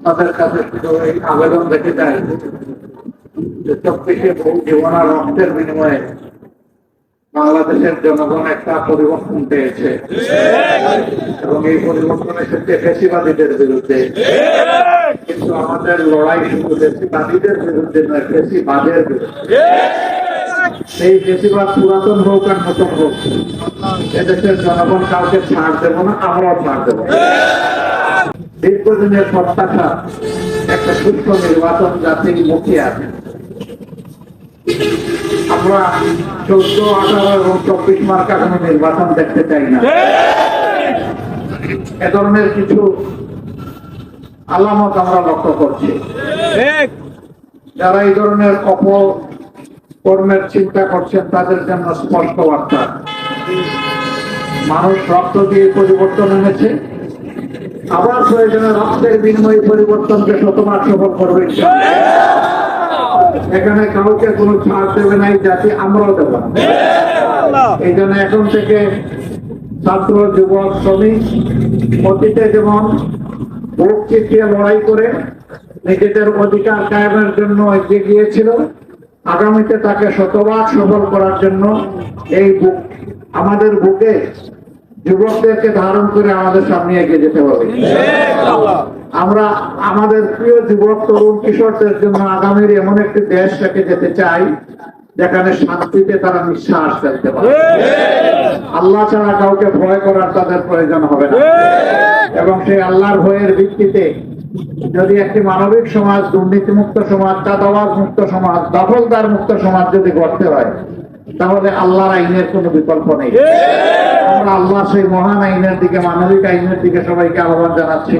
আপনাদের কাছে শুধু এই আবেদন রেখে যায় যে চব্বিশে বহু জীবনা রক্তের বিনিময়ে বাংলাদেশের জনগণ একটা পরিবর্তন পেয়েছে এবং এই পরিবর্তন এসেছে ফ্যাসিবাদীদের বিরুদ্ধে। কিন্তু আমাদের লড়াই শুধু ফ্যাসিবাদীদের বিরুদ্ধে নয়, ফ্যাসিবাদের বিরুদ্ধে। এই ফ্যাসিবাদ পুরাতন হোক আর নতুন হোক, এদেশের জনগণ কাউকে ছাড় দেবো না, আমরাও ছাড় দেবো। দীর্ঘদিনের প্রত্যাশা একটা সুস্থ নির্বাচন জাতির মুখে আছে। আমরা 14, 18 এবং 24 মার্কা কোনো নির্বাচন দেখতে চাই না। এ ধরনের কিছু আলামত আমরা লক্ষ্য করছি। যারা এই ধরনের অপকর্মের চিন্তা করছেন তাদের জন্য স্পষ্ট বার্তা, মানুষ রক্ত দিয়ে পরিবর্তন এনেছে, আবার প্রয়োজনে রক্তের বিনিময়ে পরিবর্তনকে শতভাগ সফল করবে। এখানে কাউকে কোনো ছাড় দেবে নাই জাতি, আমরাও দেব না। এই জন্য এখন থেকে ছাত্র, যুবক, শ্রমিক অতীতে যেমন বুক চিতিয়ে লড়াই করে নিজেদের অধিকার কায়েমের জন্য এগিয়ে গিয়েছিল, আগামীতে তাকে শতভাগ সফল করার জন্য এই বুক, আমাদের বুকে যুবকদেরকে ধারণ করে আমাদের সামনে এগিয়ে যেতে হবে। আমরা আমাদের প্রিয় যুবক, তরুণ, কিশোরদের জন্য আগামীর এমন একটি দেশ রেখে যেতে চাই যেখানে শান্তিতে তারা নিঃশ্বাস ফেলতে পারে। আল্লাহ ছাড়া কাউকে ভয় করার তাদের প্রয়োজন হবে না। এবং সেই আল্লাহর ভয়ের ভিত্তিতে যদি একটি মানবিক সমাজ, দুর্নীতিমুক্ত সমাজ, চাঁদাবাজ মুক্ত সমাজ, দখলদার মুক্ত সমাজ যদি গড়তে হয়, তাহলে আল্লাহর আইনের কোনো বিকল্প নেই। আমরা আল্লাহ সেই মহান আইনের দিকে, মানবিক আইনের দিকে সবাইকে আহ্বান জানাচ্ছি।